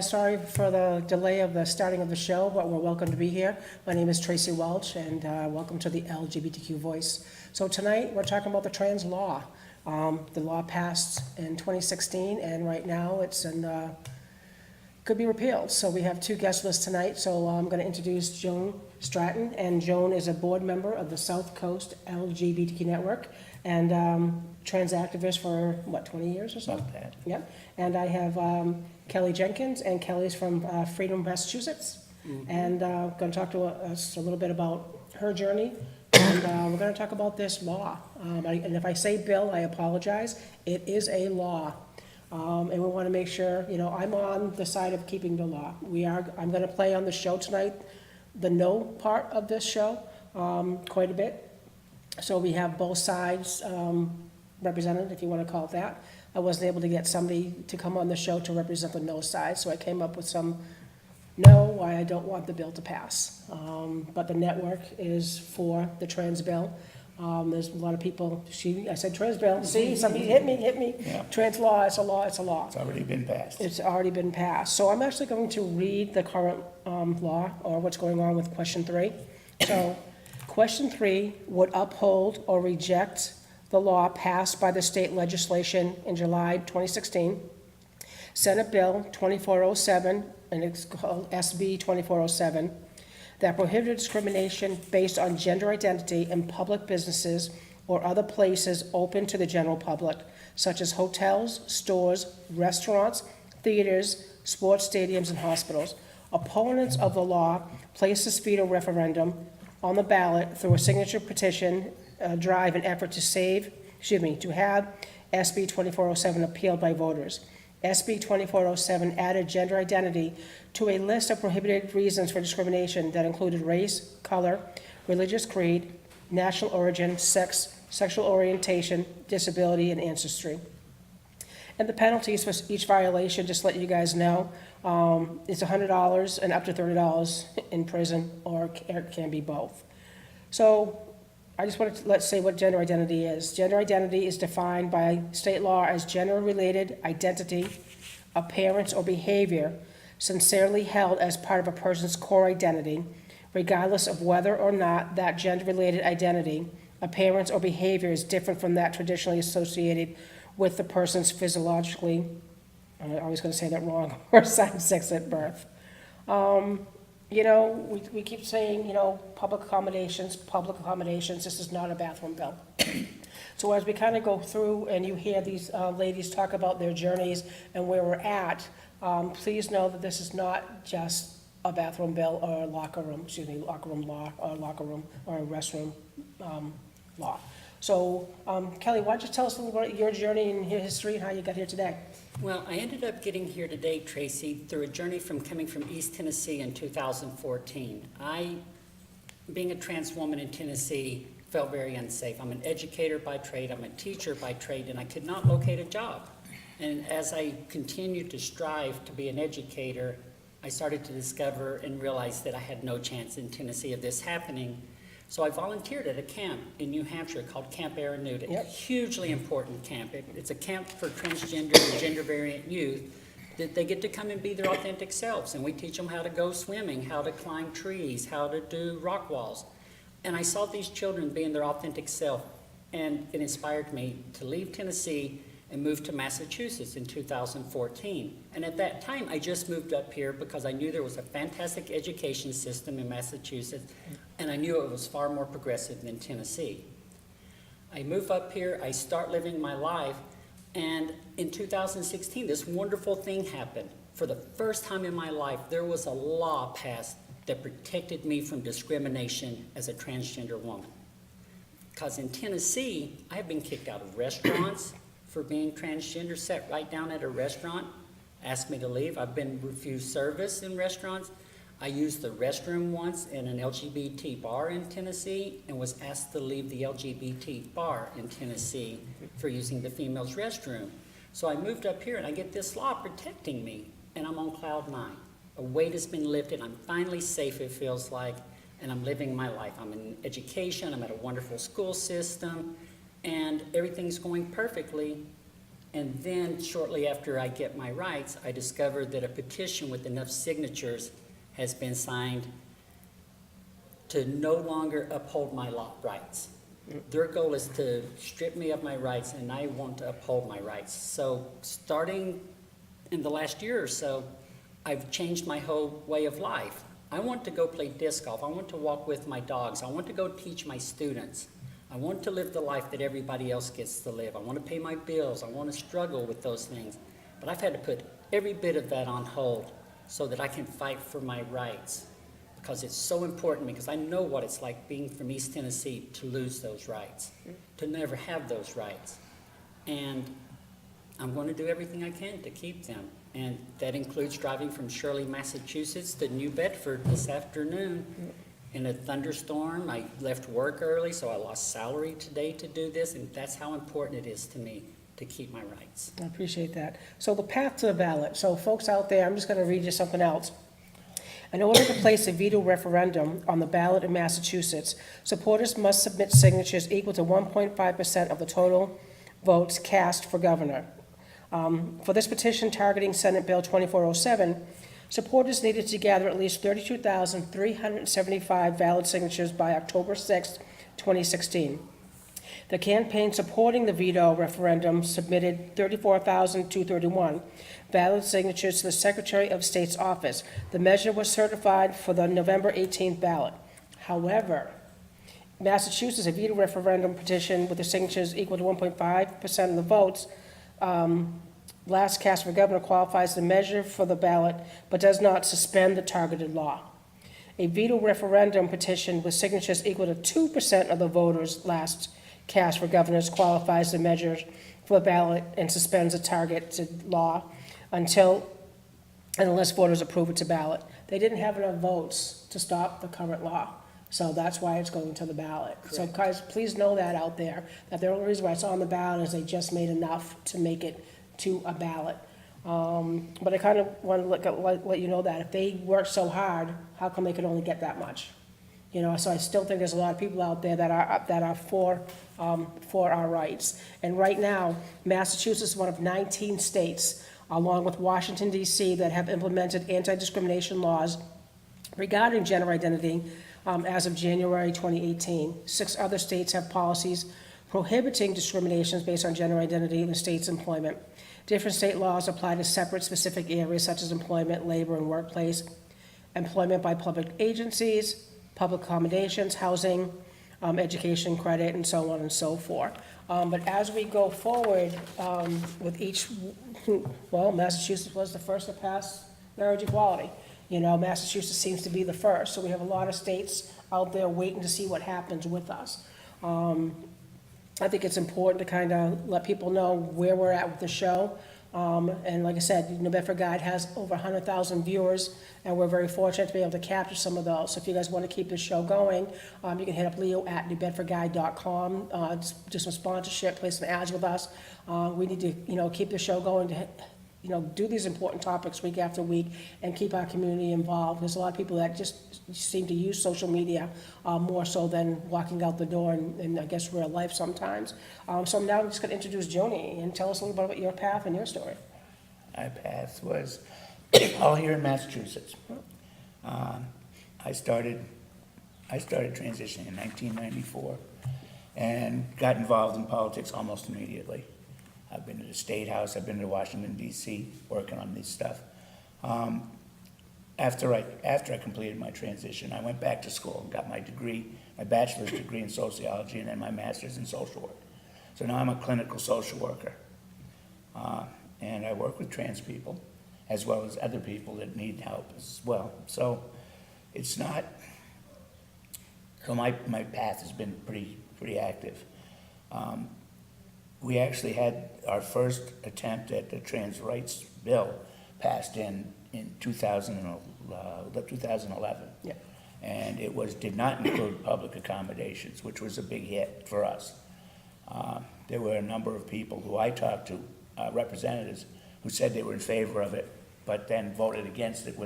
guys. Sorry for the delay of the starting of the show, but we're welcome to be here. My name is Tracy Welch, and welcome to the LGBTQ Voice. So tonight, we're talking about the trans law. The law passed in 2016, and right now it's could be repealed. So we have two guest lists tonight. So I'm going to introduce Joan Stratton, and Joan is a board member of the South Coast LGBTQ Network, and trans activist for, 20 years or so? Not bad. Yep. And I have Kelly Jenkins, and Kelly's from Freedom, Massachusetts. Mm-hmm. And going to talk to us a little bit about her journey, and we're going to talk about this law. And if I say bill, I apologize. It is a law. And we want to make sure, I'm on the side of keeping the law. I'm going to play on the show tonight the no part of this show quite a bit. So we have both sides represented, if you want to call it that. I wasn't able to get somebody to come on the show to represent the no side, so I came up with some no, why I don't want the bill to pass. But the network is for the trans bill. There's a lot of people, I said trans bill, see, somebody hit me. Yeah. Trans law, it's a law, it's a law. It's already been passed. It's already been passed. So I'm actually going to read the current law, or what's going on with question 3. So question 3 would uphold or reject the law passed by the state legislation in July 2016, Senate Bill 2407, and it's called SB 2407, that prohibited discrimination based on gender identity in public businesses or other places open to the general public, such as hotels, stores, restaurants, theaters, sports stadiums, and hospitals. Opponents of the law place this veto referendum on the ballot through a signature petition drive in effort to have SB 2407 appealed by voters. SB 2407 added gender identity to a list of prohibited reasons for discrimination that included race, color, religious creed, national origin, sex, sexual orientation, disability, and ancestry. And the penalties for each violation, just to let you guys know, it's $100 and up to $30 in prison, or it can be both. So I just want to let's say what gender identity is. Gender identity is defined by state law as gender-related identity, appearance, or behavior sincerely held as part of a person's core identity, regardless of whether or not that gender-related identity, appearance, or behavior is different from that traditionally associated with the person's physiologically, I'm always going to say that wrong, or assigned sex at birth. We keep saying, public accommodations, this is not a bathroom bill. So as we kind of go through and you hear these ladies talk about their journeys and where we're at, please know that this is not just a bathroom bill or a locker room law, or locker room or a restroom law. So Kelly, why don't you tell us a little about your journey and your history and how you got here today? Well, I ended up getting here today, Tracy, through a journey coming from East Tennessee in 2014. Being a trans woman in Tennessee, felt very unsafe. I'm an educator by trade, I'm a teacher by trade, and I could not locate a job. And as I continued to strive to be an educator, I started to discover and realize that I had no chance in Tennessee of this happening. So I volunteered at a camp in New Hampshire called Camp Aranudek. Yep. Hugely important camp. It's a camp for transgender and gender variant youth that they get to come and be their authentic selves. And we teach them how to go swimming, how to climb trees, how to do rock walls. And I saw these children being their authentic self, and it inspired me to leave Tennessee and move to Massachusetts in 2014. And at that time, I just moved up here because I knew there was a fantastic education system in Massachusetts, and I knew it was far more progressive than Tennessee. I move up here, I start living my life, and in 2016, this wonderful thing happened. For the first time in my life, there was a law passed that protected me from discrimination as a transgender woman. Because in Tennessee, I have been kicked out of restaurants for being transgender, sat right down at a restaurant, asked me to leave. I've been refused service in restaurants. I used the restroom once in an LGBT bar in Tennessee and was asked to leave the LGBT bar in Tennessee for using the female's restroom. So I moved up here and I get this law protecting me, and I'm on cloud 9. A weight has been lifted, I'm finally safe, it feels like, and I'm living my life. I'm in education, I'm at a wonderful school system, and everything's going perfectly And then shortly after I get my rights, I discovered that a petition with enough signatures has been signed to no longer uphold my rights. Their goal is to strip me of my rights, and I want to uphold my rights. So starting in the last year or so, I've changed my whole way of life. I want to go play disc golf. I want to walk with my dogs. I want to go teach my students. I want to live the life that everybody else gets to live. I want to pay my bills. I want to struggle with those things. But I've had to put every bit of that on hold so that I can fight for my rights, because it's so important, because I know what it's like being from East Tennessee to lose those rights, to never have those rights. And I'm going to do everything I can to keep them. And that includes driving from Shirley, Massachusetts to New Bedford this afternoon in a thunderstorm. I left work early, so I lost salary today to do this, and that's how important it is to me to keep my rights. I appreciate that. So the path to the ballot. So folks out there, I'm just going to read you something else. In order to place a veto referendum on the ballot in Massachusetts, supporters must submit signatures equal to 1.5% of the total votes cast for governor. For this petition targeting Senate Bill 2407, supporters needed to gather at least 32,375 valid signatures by October 6, 2016. The campaign supporting the veto referendum submitted 34,231 valid signatures to the Secretary of State's office. The measure was certified for the November 18th ballot. However, Massachusetts, a veto referendum petition with the signatures equal to 1.5% of the votes last cast for governor qualifies the measure for the ballot, but does not suspend the targeted law. A veto referendum petition with signatures equal to 2% of the voters last cast for governors qualifies the measure for the ballot and suspends the targeted law unless voters approve it to ballot. They didn't have enough votes to stop the current law, so that's why it's going to the ballot. Correct. So guys, please know that out there, that the only reason why it's on the ballot is they just made enough to make it to a ballot. But I kind of want to let you know that if they worked so hard, how come they could only get that much? You know, so I still think there's a lot of people out there that are for our rights. And right now, Massachusetts is one of 19 states, along with Washington, D.C., that have implemented anti-discrimination laws regarding gender identity as of January 2018. 6 other states have policies prohibiting discriminations based on gender identity in the state's employment. Different state laws apply to separate specific areas such as employment, labor, and workplace, employment by public agencies, public accommodations, housing, education credit, and so on and so forth. But as we go forward with each, well, Massachusetts was the first to pass marriage equality. You know, Massachusetts seems to be the first, so we have a lot of states out there waiting to see what happens with us. I think it's important to kind of let people know where we're at with the show. And like I said, New Bedford Guide has over 100,000 viewers, and we're very fortunate to be able to capture some of those. So if you guys want to keep the show going, you can hit up Leo at newbedfordguide.com, do some sponsorship, play some ads with us. We need to, keep the show going to, do these important topics week after week and keep our community involved. There's a lot of people that just seem to use social media more so than walking out the door in I guess, real life sometimes. So now I'm just going to introduce Joni and tell us a little bit about your path and your story. My path was all here in Massachusetts. I started transitioning in 1994 and got involved in politics almost immediately. I've been to the State House, I've been to Washington, D.C., working on this stuff. After I completed my transition, I went back to school and got my degree, my bachelor's degree in sociology, and then my master's in social work. So now I'm a clinical social worker. And I work with trans people, as well as other people that need help as well. So it's not, so my path has been pretty active. We actually had our first attempt at the trans rights bill passed in 2011. Yeah. And it did not include public accommodations, which was a big hit for us. There were a number of people who I talked to, representatives, who said they were in favor of it, but then voted against it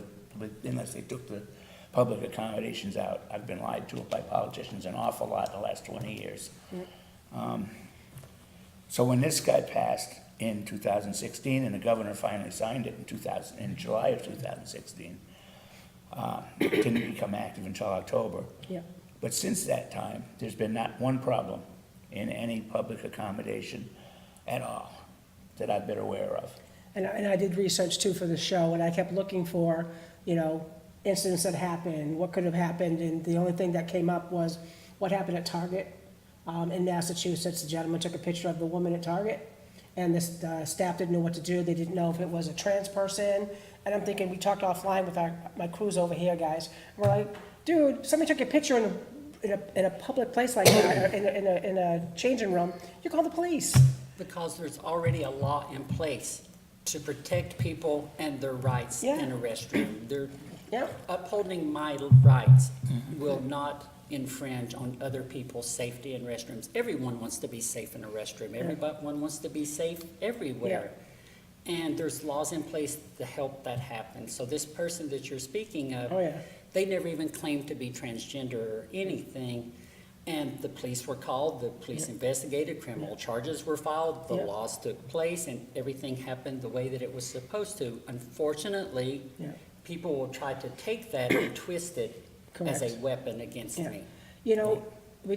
unless they took the public accommodations out. I've been lied to by politicians an awful lot in the last 20 years. So when this got passed, in 2016, and the governor finally signed it in July of 2016. It didn't become active until October. Yeah. But since that time, there's been not one problem in any public accommodation at all that I've been aware of. And I did research too for the show, and I kept looking for, incidents that happened, what could have happened, and the only thing that came up was what happened at Target in Massachusetts. The gentleman took a picture of the woman at Target, and the staff didn't know what to do. They didn't know if it was a trans person. And I'm thinking, we talked offline with my crews over here, guys. We're like, dude, somebody took a picture in a public place like that, in a changing room. You call the police. Because there's already a law in place to protect people and their rights Yeah. in a restroom. They're Yeah. upholding my rights will not infringe on other people's safety in restrooms. Everyone wants to be safe in a restroom. Everyone wants to be safe everywhere. And there's laws in place to help that happen. So this person that you're speaking of, Oh, yeah. they never even claimed to be transgender or anything. And the police were called, the police investigated, criminal charges were filed, the Yeah. laws took place, and everything happened the way that it was supposed to. Unfortunately, Yeah. people will try to take that and twist it as a Correct. weapon against Yeah. me.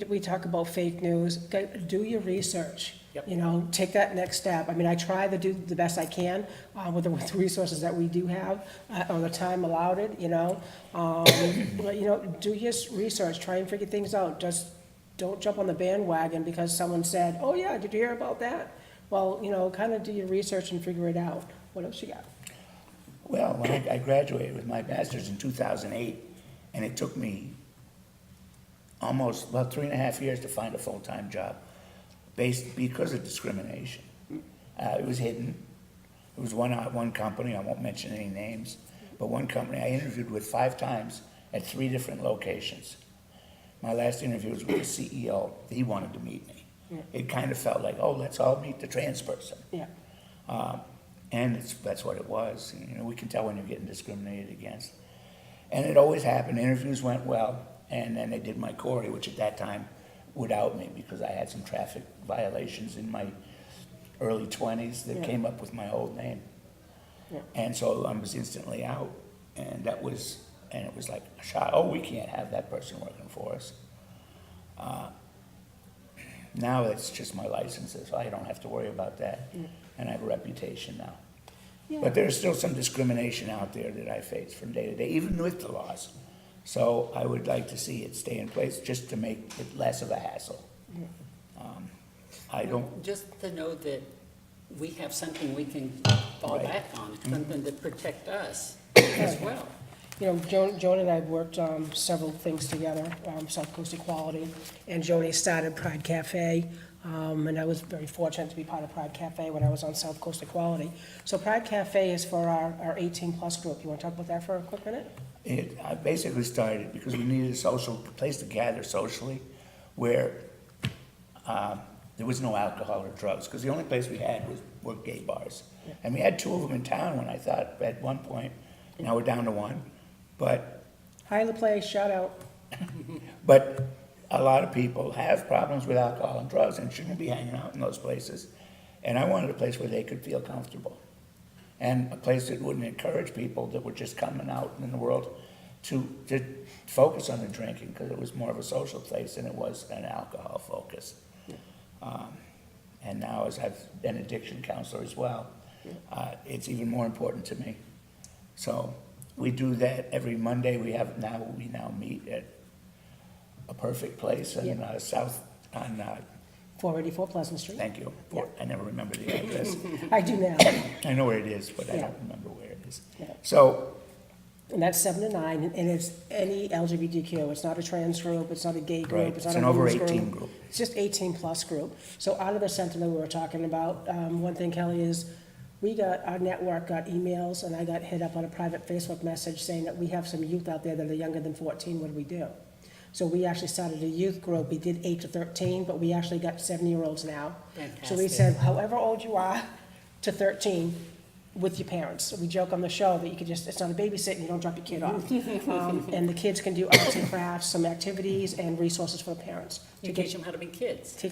We talk about fake news. Do your research. Yep. Take that next step. I mean, I try to do the best I can with the resources that we do have, or the time allowed it, But, do your research, try and figure things out. Just don't jump on the bandwagon because someone said, oh, yeah, did you hear about that? Well, kind of do your research and figure it out. What else you got? Well, when I graduated with my master's in 2008, and it took me almost about 3.5 years to find a full-time job, because of discrimination. It was hidden. It was one company, I won't mention any names, but one company I interviewed with 5 times at 3 different locations. My last interview was with the CEO. He wanted to meet me. Yeah. It kind of felt like, oh, let's all meet the trans person. Yeah. And that's what it was. We can tell when you're getting discriminated against. And it always happened. Interviews went well, and then they did my Corey, which at that time would out me because I had some traffic violations in my early 20s that Yeah. came up with my old name. Yeah. And so I was instantly out, and it was like a shot. Oh, we can't have that person working for us. Now it's just my licenses, so I don't have to worry about that, and I have a reputation now. Yeah. But there's still some discrimination out there that I face from day to day, even with the laws. So I would like to see it stay in place just to make it less of a hassle. I don't, Just to know that we have something we can fall Right. back on, something to protect us as well. Joan and I have worked several things together, South Coast Equality, and Joni started Pride Cafe, and I was very fortunate to be part of Pride Cafe when I was on South Coast Equality. So Pride Cafe is for our 18-plus group. You want to talk about that for a quick minute? I basically started because we needed a place to gather socially where there was no alcohol or drugs, because the only place we had were gay bars. And we had 2 of them in town when I thought at one point, now we're down to 1. But Hi, La Place, shout out. But a lot of people have problems with alcohol and drugs and shouldn't be hanging out in those places. And I wanted a place where they could feel comfortable. And a place that wouldn't encourage people that were just coming out in the world to focus on the drinking, because it was more of a social place than it was an alcohol focus. And now, as I've been an addiction counselor as well, it's even more important to me. So we do that every Monday. We now meet at a perfect place on South, on, 484 Pleasant Street. thank you. Yeah. I never remember the address. I do now. I know where it is, but I Yeah. don't remember where it is. Yeah. So, And that's 7 to 9, and it's any LGBTQ. It's not a trans group, it's not a gay group, right, it's it's not an a over women's 18 group. It's just 18-plus group. So out of the center that we were talking about, one thing, Kelly, is our network got emails, and I got hit up on a private Facebook message saying that we have some youth out there that are younger than 14, what do we do? So we actually started a youth group. We did 8 to 13, but we actually got 7-year-olds now. So we Fantastic. said, however old you are to 13, with your parents. We joke on the show that you could just, it's not a babysit and you don't drop your kid off. And the kids can do arts and crafts, some activities and resources for the parents. You teach them how to be kids. So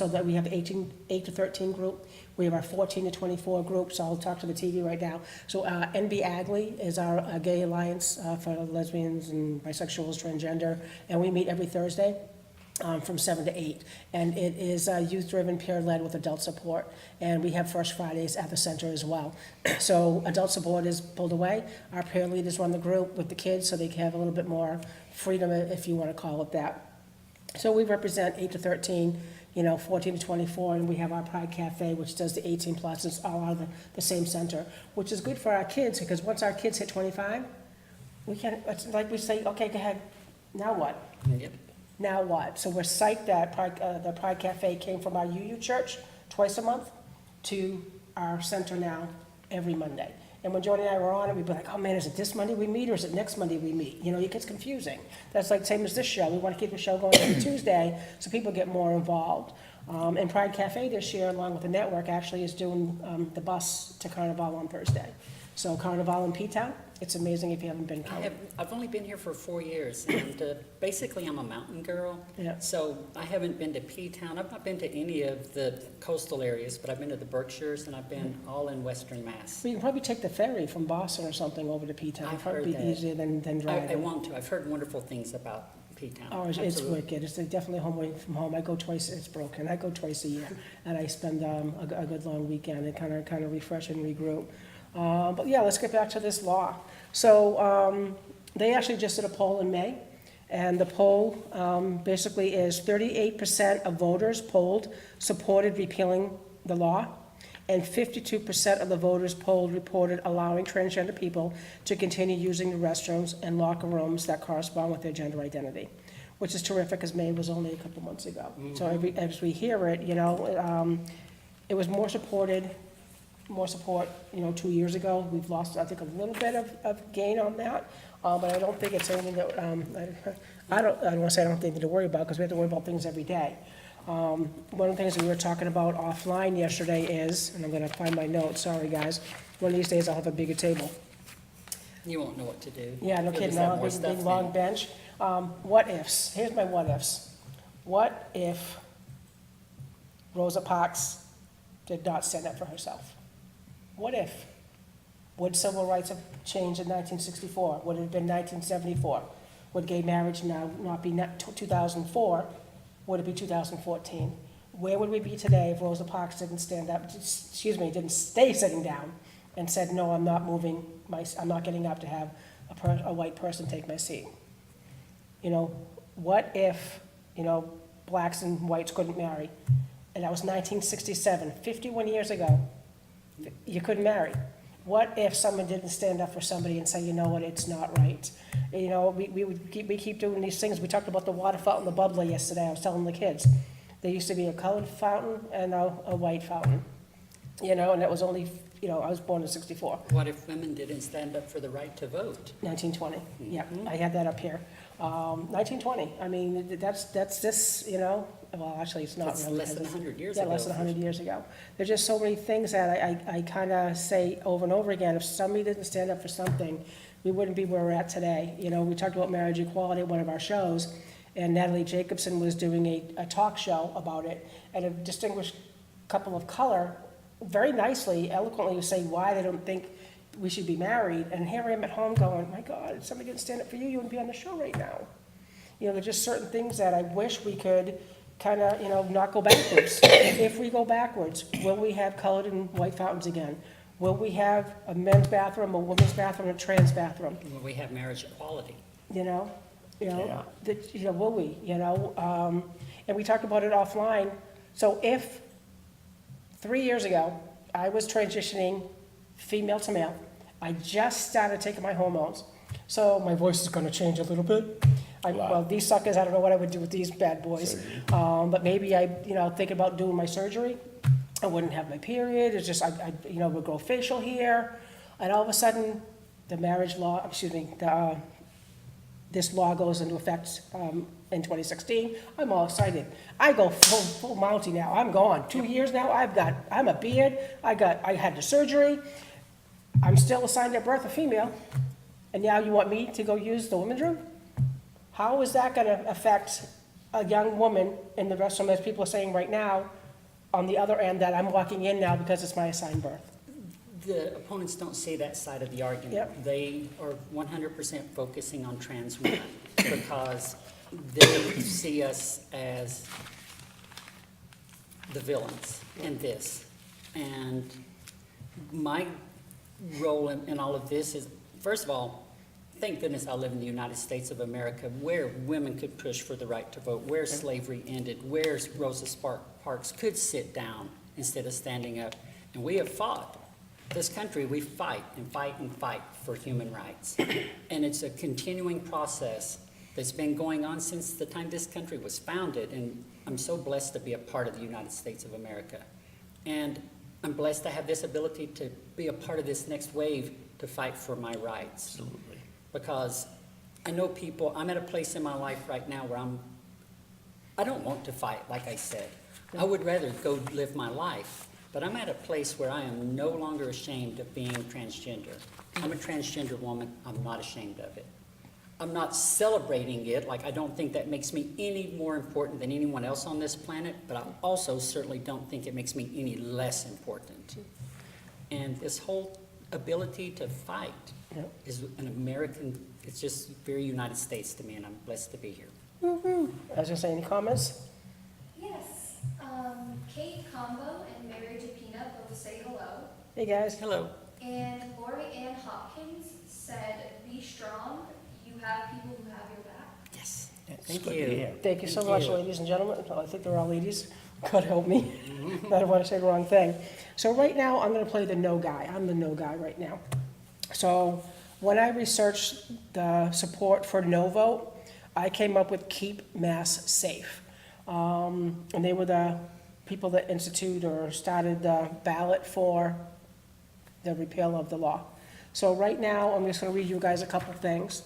that we have 8 to 13 group. We have our 14 to 24 groups. I'll talk to the TV right now. So NB Agley is our gay alliance for lesbians and bisexuals, transgender, and we meet every Thursday. From 7 to 8, and it is youth-driven, peer-led with adult support, and we have First Fridays at the center as well. So adult support is pulled away, our peer leaders run the group with the kids so they can have a little bit more freedom, if you want to call it that. So we represent 8 to 13, 14 to 24, and we have our Pride Cafe, which does the 18 plus, it's all out of the same center, which is good for our kids, because once our kids hit 25, we can, it's like we say, okay, go ahead, now what? Yep. Now what? So we're psyched that the Pride Cafe came from our UU church twice a month to our center now every Monday. And when Jody and I were on it, we'd be like, oh man, is it this Monday we meet or is it next Monday we meet? It gets confusing. That's like same as this show. We want to keep the show going every Tuesday so people get more involved. And Pride Cafe this year, along with the network, actually is doing the bus to Carnival on Thursday. So Carnival in P-Town, it's amazing if you haven't been. I've only been here for 4 years, and basically I'm a mountain girl. Yeah. So I haven't been to P-Town. I've not been to any of the coastal areas, but I've been to the Berkshires, and I've been all in Western Mass. Well, you can probably take the ferry from Boston or something over to P-Town. I've It'd probably heard be that. easier than driving. I want to. I've heard wonderful things about P-Town. Oh, it's Absolutely. wicked. It's definitely home away from home. I go twice, it's broken. I go twice a year, and I spend a good long weekend and kind of refresh and regroup. But yeah, let's get back to this law. So they actually just did a poll in May, and the poll basically is 38% of voters polled supported repealing the law, and 52% of the voters polled reported allowing transgender people to continue using the restrooms and locker rooms that correspond with their gender identity, which is terrific, because May was only a couple months ago. So as we hear it, it was more support, 2 years ago. We've lost, I think, a little bit of gain on that, but I don't think it's anything that, I don't want to say I don't have anything to worry about, because we have to worry about things every day. One of the things that we were talking about offline yesterday is, and I'm gonna find my notes, sorry guys, one of these days I'll have a bigger table. You won't know what to do. Yeah, no You'll kidding, just have I'll more have a stuff big long in. bench. What ifs, here's my what ifs. What if Rosa Parks did not stand up for herself? What if? Would civil rights have changed in 1964? Would it have been 1974? Would gay marriage now not be 2004? Would it be 2014? Where would we be today if Rosa Parks didn't stand up, didn't stay sitting down and said, no, I'm not moving, I'm not getting up to have a white person take my seat? What if, blacks and whites couldn't marry? And that was 1967, 51 years ago. You couldn't marry. What if someone didn't stand up for somebody and say, you know what, it's not right? We keep doing these things. We talked about the water fountain, the bubbler yesterday. I was telling the kids. There used to be a colored fountain and a white fountain. And that was only, I was born in 64. What if women didn't stand up for the right to vote? 1920, yeah, I had that up here. 1920, I mean, that's this, well, actually, it's not That's really. less than 100 years Yeah, ago. less than 100 years ago. There's just so many things that I kind of say over and over again. If somebody didn't stand up for something, we wouldn't be where we're at today. We talked about marriage equality at one of our shows, and Natalie Jacobson was doing a talk show about it, and a distinguished couple of color very nicely, eloquently was saying why they don't think we should be married. And here I am at home going, my God, if somebody didn't stand up for you, you wouldn't be on the show right now. There's just certain things that I wish we could kind of, not go backwards. If we go backwards, will we have colored and white fountains again? Will we have a men's bathroom, a women's bathroom, a trans bathroom? Will we have marriage equality? Yeah. Will we, and we talked about it offline. So if 3 years ago, I was transitioning female to male, I just started taking my hormones, so my voice is gonna change a little bit. Well, these suckers, I don't know what I would do with these bad boys. But maybe thinking about doing my surgery. I wouldn't have my period. It's just, I would grow facial hair. And all of a sudden, the marriage law, the this law goes into effect in 2016. I'm all excited. I go full Mountie now. I'm gone. 2 years now. I'm a beard. I had the surgery. I'm still assigned at birth a female. And now you want me to go use the women's room? How is that gonna affect a young woman and the rest of them, as people are saying right now, on the other end, that I'm walking in now because it's my assigned birth? The opponents don't see that side of the argument. Yep. They are 100% focusing on trans women because they see us as the villains in this. And my role in all of this is, first of all, thank goodness I live in the United States of America, where women could push for the right to vote, where slavery ended, where Rosa Parks could sit down instead of standing up. And we have fought. This country, we fight and fight and fight for human rights. And it's a continuing process that's been going on since the time this country was founded. And I'm so blessed to be a part of the United States of America. And I'm blessed to have this ability to be a part of this next wave to fight for my rights. Absolutely. Because I know people, I'm at a place in my life right now where I don't want to fight, like I said. I would rather go live my life. But I'm at a place where I am no longer ashamed of being transgender. I'm a transgender woman. I'm not ashamed of it. I'm not celebrating it. Like, I don't think that makes me any more important than anyone else on this planet, but I also certainly don't think it makes me any less important. And this whole ability to fight is an American, it's just very United States to me, and I'm blessed to be here. I was gonna say, any comments? Yes, Kate Combo and Mary Japina both say hello. Hey, guys. Hello. And Lori Ann Hopkins said, be strong, you have people who have your back. Yes. It's Thank good to you. hear. Thank you so Thank much, you. ladies and gentlemen. I think they're all ladies. God help me. I don't want to say the wrong thing. So right now, I'm going to play the no guy. I'm the no guy right now. So when I researched the support for no vote, I came up with Keep Mass Safe. And they were the people that instituted or started the ballot for the repeal of the law. So right now, I'm just going to read you guys a couple things.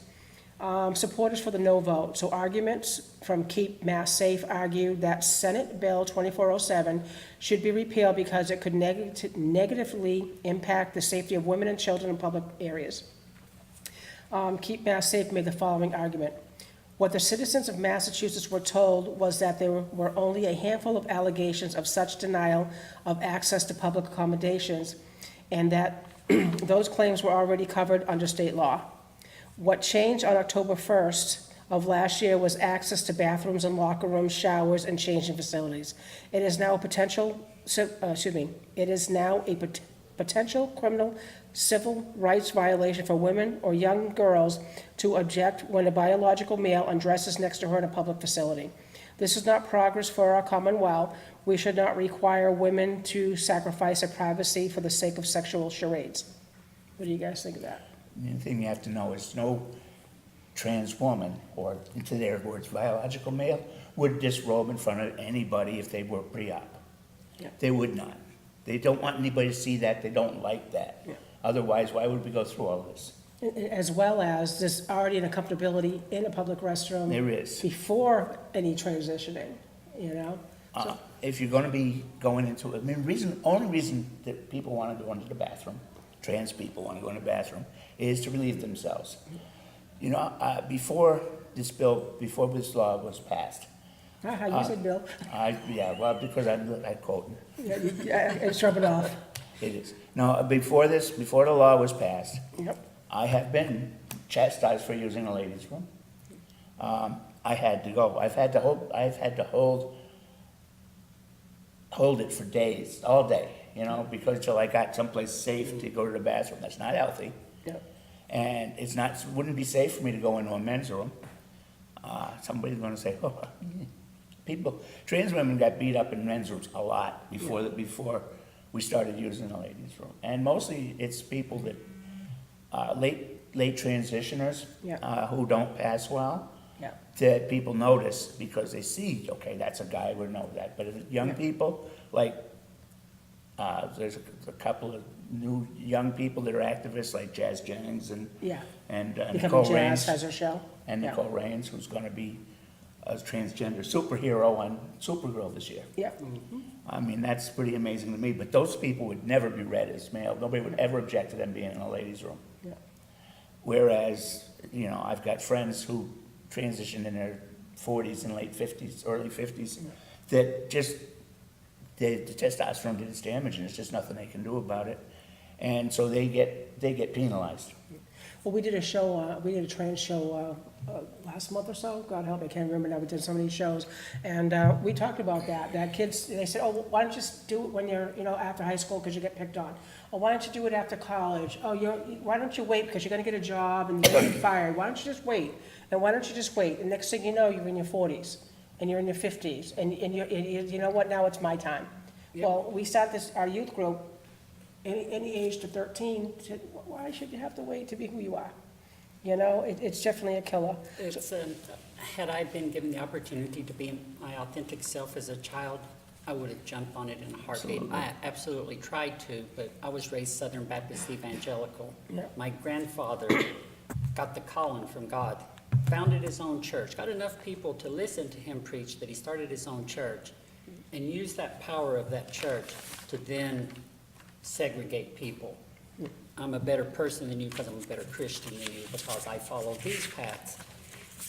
Supporters for the no vote. So arguments from Keep Mass Safe argued that Senate Bill 2407 should be repealed because it could negatively impact the safety of women and children in public areas. Keep Mass Safe made the following argument. What the citizens of Massachusetts were told was that there were only a handful of allegations of such denial of access to public accommodations, and that those claims were already covered under state law. What changed on October 1st of last year was access to bathrooms and locker rooms, showers, and changing facilities. It is now a potential criminal civil rights violation for women or young girls to object when a biological male undresses next to her in a public facility. This is not progress for our commonwealth. We should not require women to sacrifice their privacy for the sake of sexual charades. What do you guys think of that? The thing you have to know is no trans woman, or to their words, biological male, would disrobe in front of anybody if they were pre-op. Yeah. They would not. They don't want anybody to see that. They don't like that. Yeah. Otherwise, why would we go through all this? As well as there's already an uncomfortability in a public restroom. There is. Before any transitioning, you know? So- If you're gonna be going into, I mean, only reason that people wanna go into the bathroom, trans people wanna go in the bathroom, is to relieve themselves. You know, before this law was passed, How you said, Bill? because I quote, It's rubbing off. it is. No, before the law was passed, Yep. I have been chastised for using a ladies' room. I had to go. I've had to hold it for days, all day, you know, because till I got someplace safe to go to the bathroom. That's not healthy. Yep. And wouldn't be safe for me to go into a men's room. Somebody's gonna say, oh, trans women got beat up in men's rooms a lot before we started using the ladies' room. And mostly it's people that, late transitioners, Yeah. who don't pass well, Yeah. that people notice because they see, okay, that's a guy, we know that. But if young people, like, there's a couple of new young people that are activists, like Jazz Jennings and Yeah. Nicole Becoming Jazz Raines. has her show. and Yeah. Nicole Raines, who's gonna be a transgender superhero on Supergirl this year. Yep. I mean, that's pretty amazing to me, but those people would never be read as male. Nobody would ever object to them being in a ladies' room. Yeah. Whereas, you know, I've got friends who transitioned in their 40s and late 50s, early 50s, that just, the testosterone did its damage, and there's just nothing they can do about it. And so they get penalized. Well, we did a show, we did a trans show last month or so, God help me, I can't remember now, we did so many shows. And we talked about that kids, they said, oh, well, why don't you just do it when you're, you know, after high school because you get picked on? Or why don't you do it after college? Oh, why don't you wait because you're gonna get a job and you're gonna get fired? Why don't you just wait? And why don't you just wait? And next thing you know, you're in your 40s and you're in your 50s and you know what, now it's my time. Yep. Well, we start this, our youth group, any age to 13, said, why should you have to wait to be who you are? You know, it's definitely a killer. It's, had I been given the opportunity to be my authentic self as a child, I would have jumped on it in a heartbeat. Absolutely. I absolutely tried to, but I was raised Southern Baptist evangelical. Yeah. My grandfather got the calling from God, founded his own church, got enough people to listen to him preach that he started his own church, and used that power of that church to then segregate people. I'm a better person than you because I'm a better Christian than you because I follow these paths.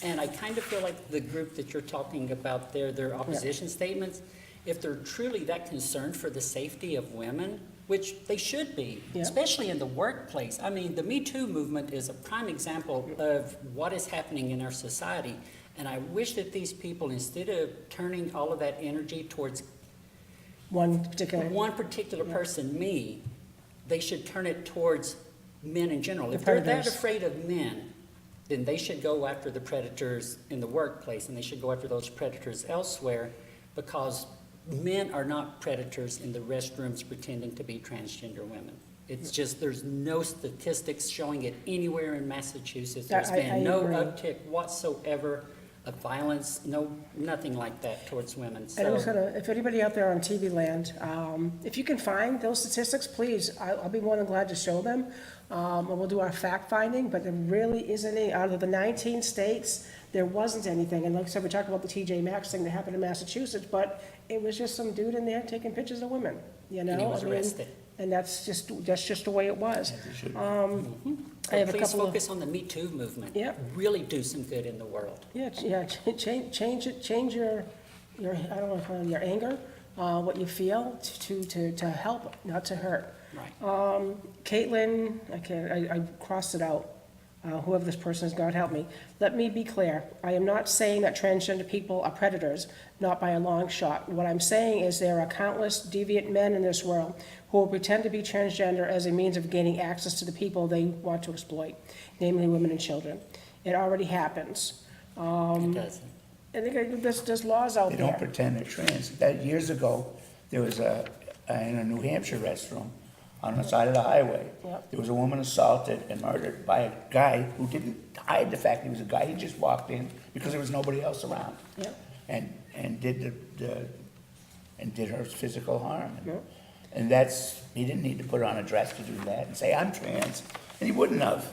And I kind of feel like the group that you're talking about there, their opposition statements, if they're truly that concerned for the safety of women, which they should be, Yeah. especially in the workplace. I mean, the Me Too movement is a prime example of what is happening in our society. And I wish that these people, instead of turning all of that energy towards One particular, person, me, they should turn it towards men in general. If The they're that predators. afraid of men, then they should go after the predators in the workplace, and they should go after those predators elsewhere, because men are not predators in the restrooms pretending to be transgender women. It's just, there's no statistics showing it anywhere in Massachusetts. There's I been no agree. uptick whatsoever of violence, nothing like that towards women. And I was So, gonna, if anybody out there on TV land, if you can find those statistics, please, I'll be more than glad to show them. And we'll do our fact finding, but there really isn't any, out of the 19 states, there wasn't anything. And like I said, we talked about the TJ Maxx thing that happened in Massachusetts, but it was just some dude in there taking pictures of women, you know? and he was I mean, arrested. And that's just the way it was. As they should. I have a Please couple of. focus on the Me Too movement. Yep. Really do some good in the world. Yeah, change your, I don't know, kind of your anger, what you feel to help, not to hurt. Right. Caitlin, I crossed it out, whoever this person is, God help me. Let me be clear, I am not saying that transgender people are predators, not by a long shot. What I'm saying is there are countless deviant men in this world who will pretend to be transgender as a means of gaining access to the people they want to exploit, namely women and children. It already happens. It doesn't. I think there's laws out They there. don't pretend they're trans. That years ago, there was in a New Hampshire restroom on the side of the highway. Yep. There was a woman assaulted and murdered by a guy who didn't hide the fact he was a guy. He just walked in because there was nobody else around. Yep. And did did her physical harm. Yep. And he didn't need to put on a dress to do that and say, I'm trans. And he wouldn't have.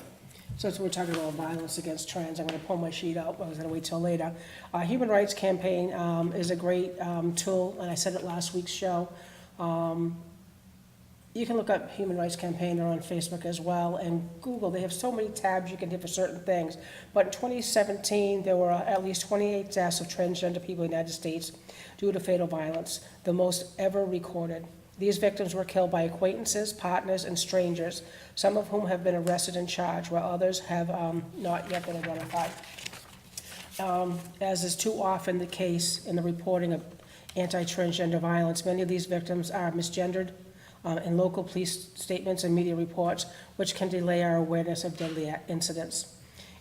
So we're talking about violence against trans. I'm going to pull my sheet out. I was going to wait till later. Human Rights Campaign is a great tool, and I said it last week's show. You can look up Human Rights Campaign. They're on Facebook as well, and Google. They have so many tabs you can hit for certain things. But in 2017, there were at least 28 deaths of transgender people in the United States due to fatal violence, the most ever recorded. These victims were killed by acquaintances, partners, and strangers, some of whom have been arrested and charged, while others have not yet been identified. As is too often the case in the reporting of anti-transgender violence, many of these victims are misgendered in local police statements and media reports, which can delay our awareness of deadly incidents.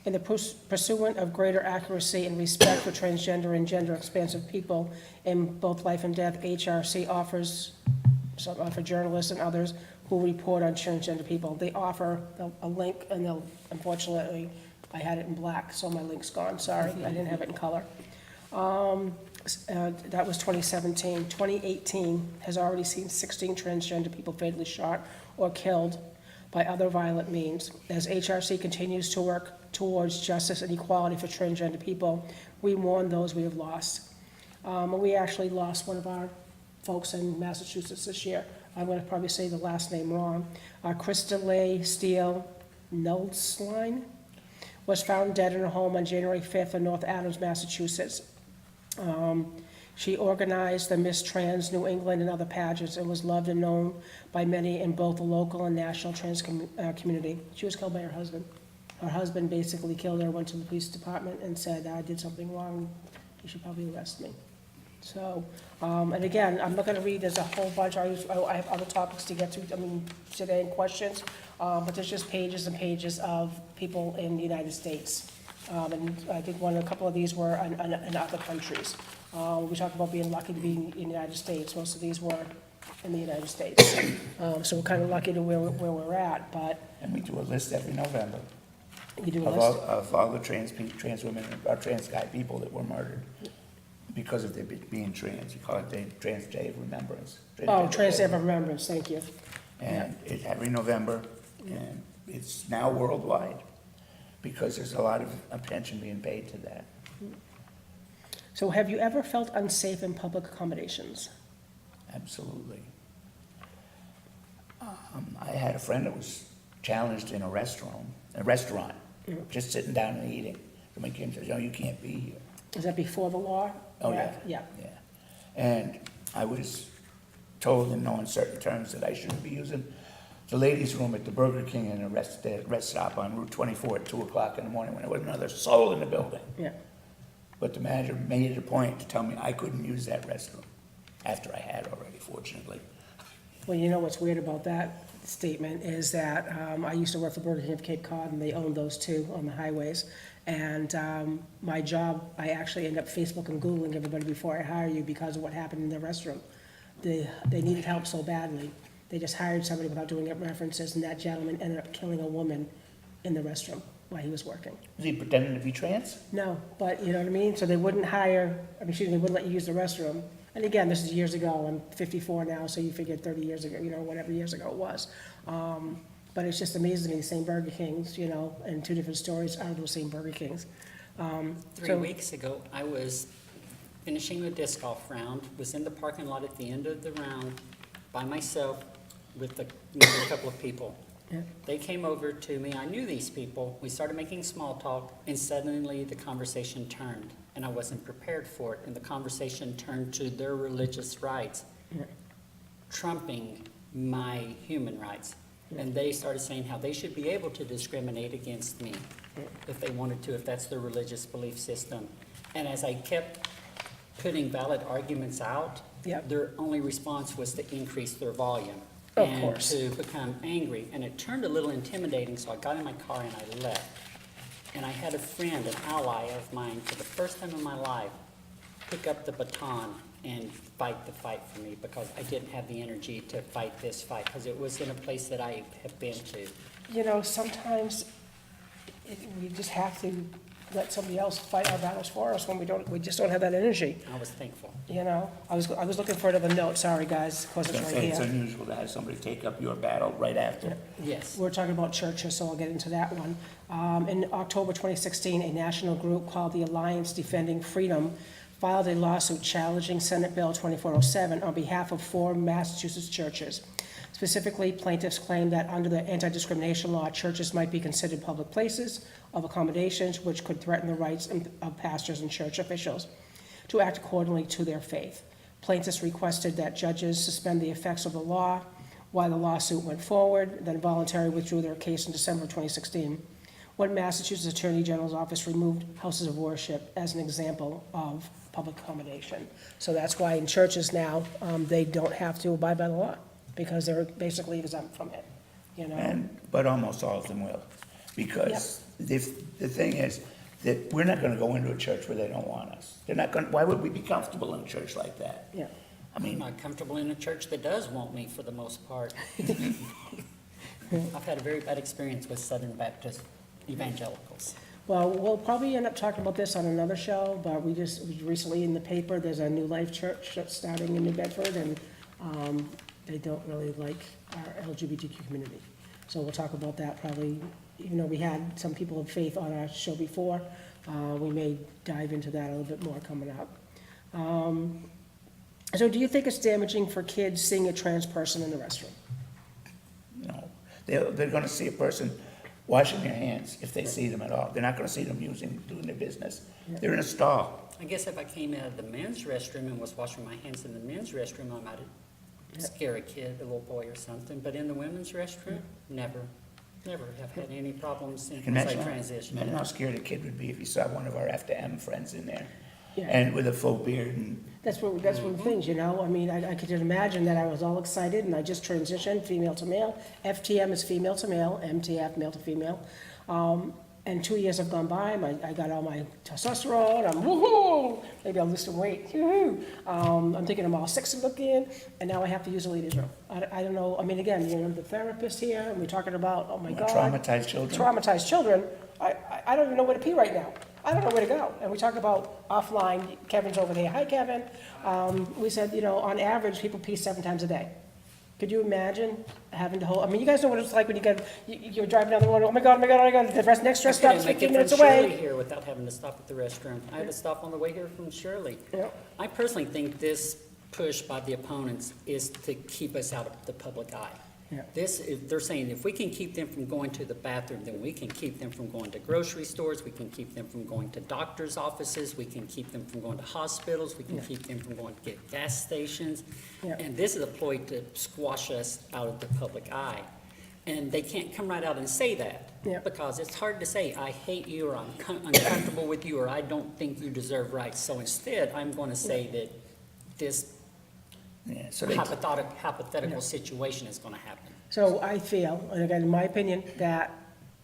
In the pursuit of greater accuracy and respect for transgender and gender-expansive people in both life and death, HRC offers for journalists and others who report on transgender people. They offer a link, and unfortunately, I had it in black, so my link's gone, sorry, I didn't have it in color. That was 2017. 2018 has already seen 16 transgender people fatally shot or killed by other violent means. As HRC continues to work towards justice and equality for transgender people. We mourn those we have lost. And we actually lost one of our folks in Massachusetts this year. I'm gonna probably say the last name wrong. Krista Leigh Steele Nulsline was found dead in her home on January 5th in North Adams, Massachusetts. She organized the Miss Trans New England and other pageants and was loved and known by many in both the local and national trans community. She was killed by her husband. Her husband basically killed her, went to the police department and said, I did something wrong, you should probably arrest me. So, and again, I'm not gonna read, there's a whole bunch, I have other topics to get to, today in questions, but there's just pages and pages of people in the United States. And I think a couple of these were in other countries. We talked about being lucky to be in the United States, most of these were in the United States. So we're kind of lucky to where we're at, but And we do a list every November you do a of list. of all the trans women, or trans guy people that were murdered because of their being trans. You call it the Trans Day of Remembrance. Oh, Trans Day of Remembrance, thank you. And it's every November, and it's now worldwide, because there's a lot of attention being paid to that. So have you ever felt unsafe in public accommodations? Absolutely. I had a friend that was challenged in a restaurant, just sitting down and eating. Somebody came and said, no, you can't be here. Is that before the law? Oh, yeah. Yeah. Yeah. And I was told in no uncertain terms that I shouldn't be using the ladies' room at the Burger King and the rest stop on Route 24 at 2 o'clock in the morning when there wasn't another soul in the building. Yeah. But the manager made it a point to tell me I couldn't use that restroom, after I had already, fortunately. Well, you know what's weird about that statement is that I used to work for Burger King of Cape Cod, and they owned those too on the highways. And my job, I actually ended up Facebook and Googling everybody before I hire you because of what happened in their restroom. They needed help so badly. They just hired somebody without doing references, and that gentleman ended up killing a woman in the restroom while he was working. Was he pretending to be trans? No, but you know what I mean? So they wouldn't hire, they wouldn't let you use the restroom. And again, this is years ago, I'm 54 now, so you figure 30 years ago, whatever years ago it was. But it's just amazing to me, the same Burger Kings, and two different stories out of those same Burger Kings. 3 weeks ago, I was finishing a disc golf round, was in the parking lot at the end of the round by myself with a couple of people. Yeah. They came over to me, I knew these people, we started making small talk, and suddenly the conversation turned, and I wasn't prepared for it, and the conversation turned to their religious rights, Yeah. trumping my human rights. And they started saying how they should be able to discriminate against me if they wanted to, if that's their religious belief system. And as I kept putting valid arguments out, Yep. their only response was to increase their volume. Of course. And to become angry. And it turned a little intimidating, so I got in my car and I left. And I had a friend, an ally of mine, for the first time in my life, pick up the baton and fight the fight for me, because I didn't have the energy to fight this fight, because it was in a place that I have been to. Sometimes we just have to let somebody else fight our battles for us when we just don't have that energy, I was thankful. I was looking for another note, sorry guys, of course it's right It's here. unusual to have somebody take up your battle right after. Yes. We're talking about churches, so I'll get into that one. In October 2016, a national group called the Alliance Defending Freedom filed a lawsuit challenging Senate Bill 2407 on behalf of 4 Massachusetts churches. Specifically, plaintiffs claim that under the anti-discrimination law, churches might be considered public places of accommodations which could threaten the rights of pastors and church officials to act accordingly to their faith. Plaintiffs requested that judges suspend the effects of the law while the lawsuit went forward, then voluntarily withdrew their case in December 2016, when Massachusetts Attorney General's office removed houses of worship as an example of public accommodation. So that's why in churches now, they don't have to abide by the law, because they're basically exempt from it, But almost all of them will, because the thing is that we're not gonna go into a church where they don't want us. They're not gonna, why would we be comfortable in a church like that? Yeah. I I'm mean, not comfortable in a church that does want me for the most part. I've had a very bad experience with Southern Baptist evangelicals. Well, we'll probably end up talking about this on another show, but we recently in the paper, there's a New Life Church that's starting in New Bedford, and they don't really like our LGBTQ community. So we'll talk about that probably even though we had some people of faith on our show before, we may dive into that a little bit more coming up. So do you think it's damaging for kids seeing a trans person in the restroom? No, they're gonna see a person washing their hands if they see them at all. They're not gonna see them doing their business. They're in a stall. I guess if I came out of the men's restroom and was washing my hands in the men's restroom, I might scare a kid, a little boy or something, but in the women's restroom, never have had any problems since I transitioned. Imagine how scared a kid would be if he saw one of our F to M friends in there, Yeah. and with a full beard and, That's one of the things, you know, I mean, I could just imagine that I was all excited and I just transitioned female to male. FTM is female to male, MTF, male to female. And 2 years have gone by, I got all my testosterone, I'm woohoo, maybe I'll lose some weight, woohoo. I'm thinking I'm all sexy looking, and now I have to use a ladies' room. I don't know, I mean, again, you know, the therapist here, and we're talking about, oh my God. traumatized children. Traumatized children, I don't even know where to pee right now. I don't know where to go. And we talk about offline, Kevin's over there, hi Kevin. We said, you know, on average, people pee 7 times a day. Could you imagine having to hold, I mean, you guys know what it's like when you're driving down the road, oh my God, the next rest stop's 15 minutes I couldn't make it from Shirley away. here without having to stop at the restroom. I had to stop on the way here from Shirley. Yeah. I personally think this push by the opponents is to keep us out of the public eye. Yeah. They're saying if we can keep them from going to the bathroom, then we can keep them from going to grocery stores, we can keep them from going to doctor's offices, we can keep them from going to hospitals, we can keep them from going to get gas stations. Yeah. And this is a ploy to squash us out of the public eye. And they can't come right out and say that. Yeah. Because it's hard to say, I hate you, or I'm uncomfortable with you, or I don't think you deserve rights. So instead, I'm going to say that this Yeah, so they, hypothetical situation is going to happen. So I feel, and again, in my opinion, that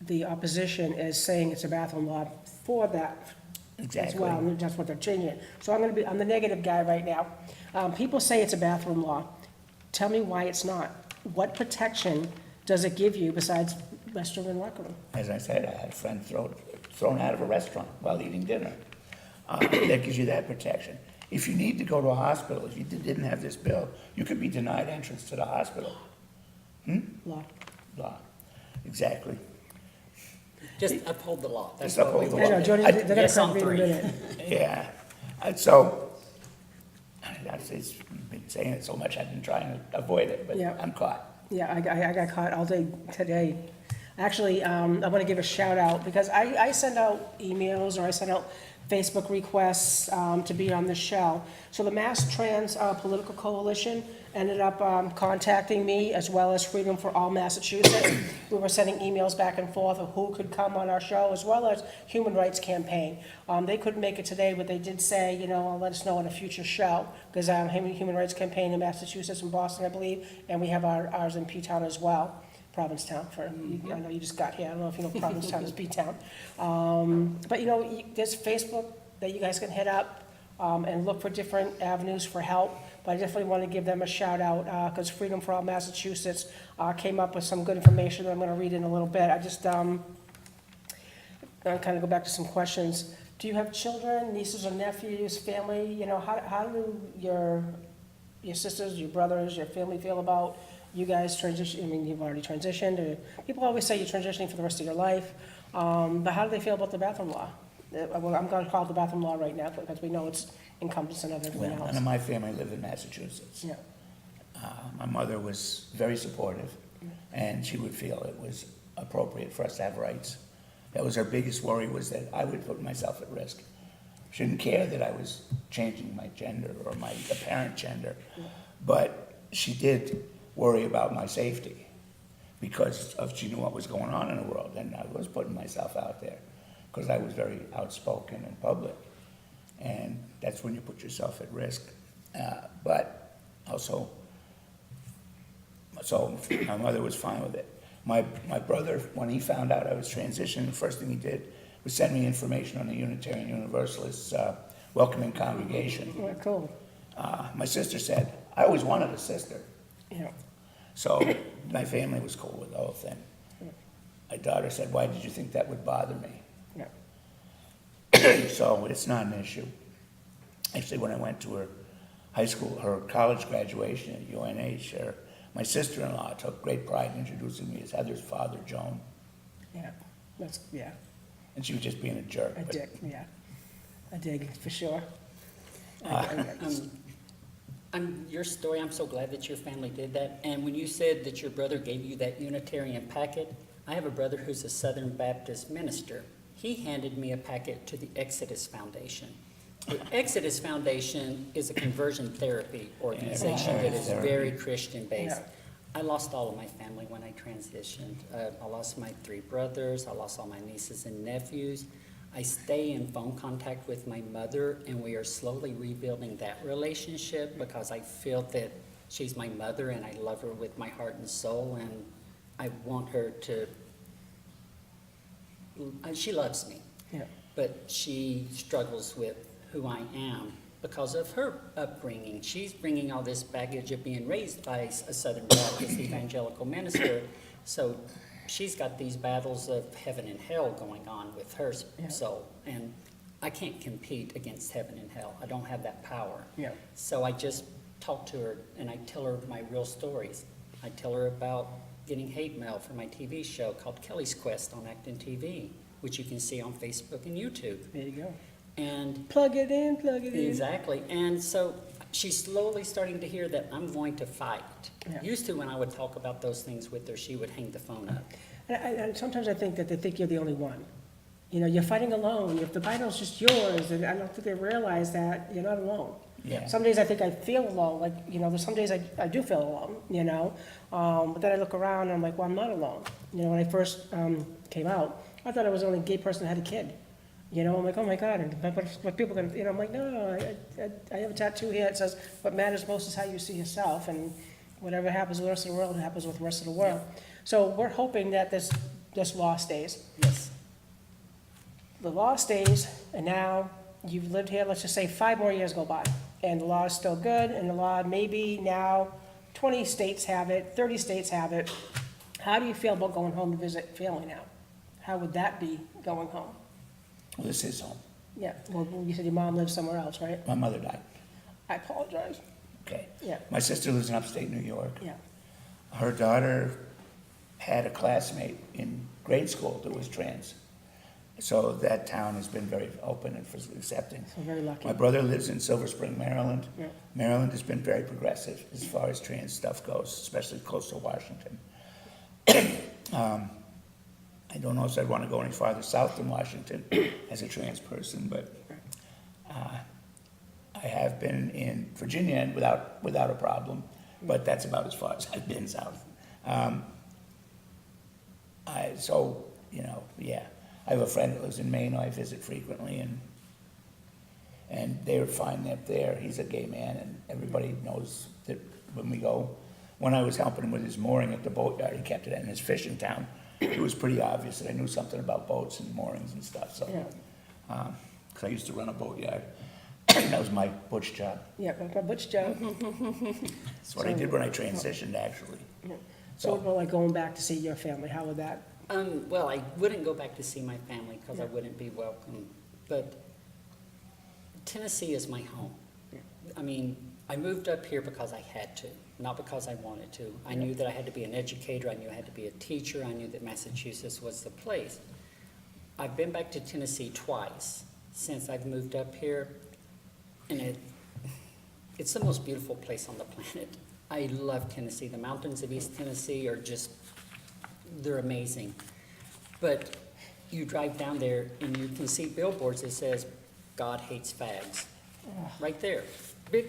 the opposition is saying it's a bathroom law for that as exactly. well, and that's what they're changing it. So I'm the negative guy right now. People say it's a bathroom law. Tell me why it's not. What protection does it give you besides restroom and locker room? As I said, I had a friend thrown out of a restaurant while eating dinner. That gives you that protection. If you need to go to a hospital, if you didn't have this bill, you could be denied entrance to the hospital. Law. Law, exactly. Just uphold the law. That's Just what we uphold the I law. know, Jody, I- they're gonna yes on correct me in a three. minute. Yeah, and so, it's been saying it so much, I've been trying to avoid it, but Yeah. I'm caught. Yeah, I got caught all day today. Actually, I want to give a shout out because I send out emails or I send out Facebook requests to be on the show. So the Mass Trans Political Coalition ended up contacting me as well as Freedom for All Massachusetts. We were sending emails back and forth of who could come on our show as well as Human Rights Campaign. They couldn't make it today, but they did say, you know, let us know on a future show because Human Rights Campaign in Massachusetts and Boston, I believe, and we have ours in P-Town as well. Provincetown I know you just got here, I don't know if you know Provincetown is B-Town. But you know, there's Facebook that you guys can hit up and look for different avenues for help. But I definitely want to give them a shout out because Freedom for All Massachusetts came up with some good information that I'm going to read in a little bit. I just I'll kind of go back to some questions. Do you have children, nieces or nephews, family? You know, how do your sisters, your brothers, your family feel about you guys transition? I mean, you've already transitioned. Or people always say you're transitioning for the rest of your life. But how do they feel about the bathroom law? Well, I'm going to call it the bathroom law right now because we know it's encompassing of everything Well, none else. of my family lived in Massachusetts. Yeah, My mother was very supportive, and she would feel it was appropriate for us to have rights. That was her biggest worry, was that I would put myself at risk. She didn't care that I was changing my gender or my apparent gender, but she did worry about my safety because she knew what was going on in the world, and I was putting myself out there because I was very outspoken in public, and that's when you put yourself at risk. But also, so my mother was fine with it. My brother, when he found out I was transitioning, the first thing he did was send me information on the Unitarian Universalist welcoming congregation. well, cool. My sister said, I always wanted a sister. Yeah, So my family was cool with the whole thing. My daughter said, why did you think that would bother me? yeah, So it's not an issue. Actually, when I went to her college graduation at UNH, my sister-in-law took great pride in introducing me as Heather's father, Joan. Yeah, that's, yeah, And she was just being a jerk. a but- dick, yeah. A dig, for sure. Your story, I'm so glad that your family did that. And when you said that your brother gave you that Unitarian packet, I have a brother who's a Southern Baptist minister. He handed me a packet to the Exodus Foundation. The Exodus Foundation is a conversion therapy organization that is very Christian-based. Yeah. I lost all of my family when I transitioned. I lost my 3 brothers, I lost all my nieces and nephews. I stay in phone contact with my mother, and we are slowly rebuilding that relationship because I feel that she's my mother and I love her with my heart and soul, and I want her to, she loves me, Yeah, but she struggles with who I am because of her upbringing. She's bringing all this baggage of being raised by a Southern Baptist evangelical minister, so she's got these battles of heaven and hell going on with her Yeah. soul, and I can't compete against heaven and hell. I don't have that power. yeah, So I just talk to her and I tell her my real stories. I tell her about getting hate mail for my TV show called Kelly's Quest on Acton TV, which you can see on Facebook and YouTube. there you go. And Plug it in, plug it in. exactly, and so she's slowly starting to hear that I'm going to fight. Yeah. Used to, when I would talk about those things with her, she would hang the phone up. And sometimes I think that they think you're the only one. You know, you're fighting alone. If the Bible's just yours, and I don't think they realize that you're not alone. Yeah. Some days I think I feel alone, like, you know, there's some days I do feel alone, you know? But then I look around and I'm like, well, I'm not alone. You know, when I first came out, I thought I was the only gay person that had a kid. You know, I'm like, oh my God, and what people can, you know, I'm like, no, I have a tattoo here that says, what matters most is how you see yourself, and whatever happens with the rest of the world, happens with the rest of the world. So we're hoping that this law stays. Yes. The law stays, and now you've lived here, let's just say 5 more years go by, and the law is still good, and the law maybe now 20 states have it, 30 states have it. How do you feel about going home to visit family now? How would that be, going home? Well, this is home. Yeah, well, you said your mom lives somewhere else, right? My mother died. I apologize. Okay. Yeah, My sister lives in upstate New York. yeah, Her daughter had a classmate in grade school that was trans. So that town has been very open and accepting. so very lucky. My brother lives in Silver Spring, Maryland. Yeah. Maryland has been very progressive as far as trans stuff goes, especially close to Washington. I don't know if I'd want to go any farther south than Washington as a trans person, but I have been in Virginia and without a problem, but that's about as far as I've been south. So, you know, yeah. I have a friend that lives in Maine who I visit frequently, and they're fine up there. He's a gay man, and everybody knows that when we go. When I was helping him with his mooring at the boatyard, he kept it in his fishing town. It was pretty obvious that I knew something about boats and moorings and stuff, so. Yeah. Because I used to run a boatyard. That was my butch job. Yeah, my butch job. That's what I did when I transitioned, actually. Yeah. So what about like going back to see your family? How would that? Well, I wouldn't go back to see my family because I Yeah. wouldn't be welcome, but Tennessee is my home. I mean, I moved up here because I had to, not because I wanted to. I knew that I had to be an educator, I knew I had to be a teacher, I knew that Massachusetts was the place. I've been back to Tennessee twice since I've moved up here, and it's the most beautiful place on the planet. I love Tennessee. The mountains of East Tennessee are just, they're amazing. But you drive down there and you can see billboards that says, God hates fags, right there, big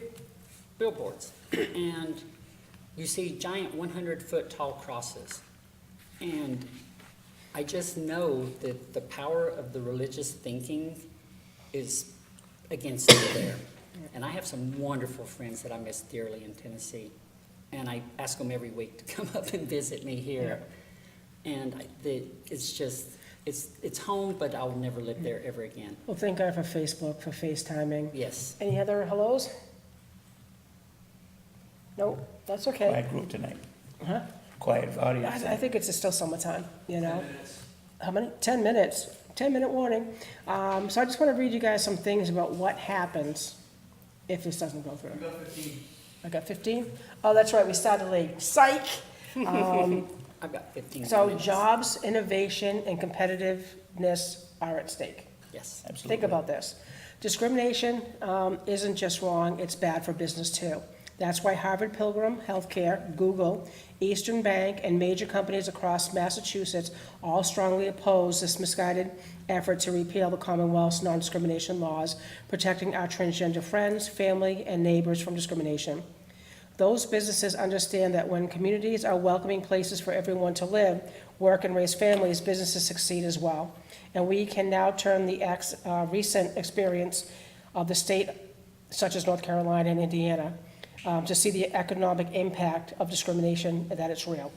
billboards. And you see giant 100-foot tall crosses. And I just know that the power of the religious thinking is against me there. And I have some wonderful friends that I miss dearly in Tennessee. And I ask them every week to come up and visit me here. And it's just, it's home, but I'll never live there ever again. Well, thank God for Facebook, for FaceTiming. Yes. Any other hellos? No, that's okay. Quiet group tonight. Huh? Quiet audience. I think it's still summertime, you know? How many? 10 minutes. 10-minute warning. So I just want to read you guys some things about what happens if this doesn't go through. I got 15. I got 15? Oh, that's right, we started late. Psych! I've got 15 So minutes. jobs, innovation, and competitiveness are at stake. Yes. Absolutely. Think about this. Discrimination isn't just wrong, it's bad for business too. That's why Harvard Pilgrim Healthcare, Google, Eastern Bank, and major companies across Massachusetts all strongly oppose this misguided effort to repeal the Commonwealth's non-discrimination laws, protecting our transgender friends, family, and neighbors from discrimination. Those businesses understand that when communities are welcoming places for everyone to live, work, and raise families, businesses succeed as well. And we can now turn the recent experience of the state, such as North Carolina and Indiana, to see the economic impact of discrimination, and that it's real.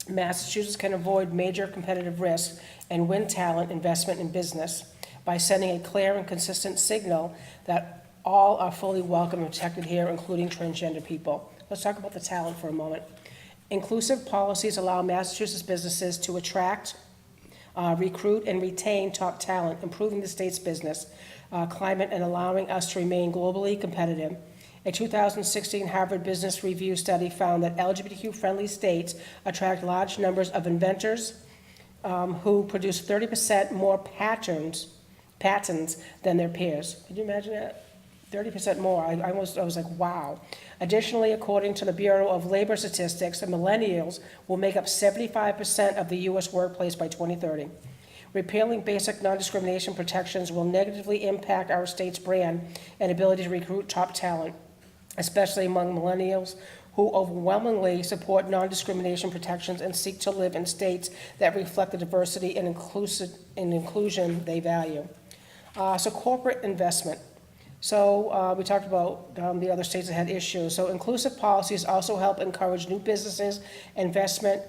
Massachusetts can avoid major competitive risks and win talent investment in business by sending a clear and consistent signal that all are fully welcome and protected here, including transgender people. Let's talk about the talent for a moment. Inclusive policies allow Massachusetts businesses to attract, recruit, and retain top talent, improving the state's business climate and allowing us to remain globally competitive. A 2016 Harvard Business Review study found that LGBTQ-friendly states attract large numbers of inventors who produce 30% more patents than their peers. Can you imagine that? 30% more. I was like, wow. Additionally, according to the Bureau of Labor Statistics, millennials will make up 75% of the U.S. workplace by 2030. Repealing basic non-discrimination protections will negatively impact our state's brand and ability to recruit top talent, especially among millennials who overwhelmingly support non-discrimination protections and seek to live in states that reflect the diversity and inclusion they value. So corporate investment. So we talked about the other states that had issues. So inclusive policies also help encourage new business investment.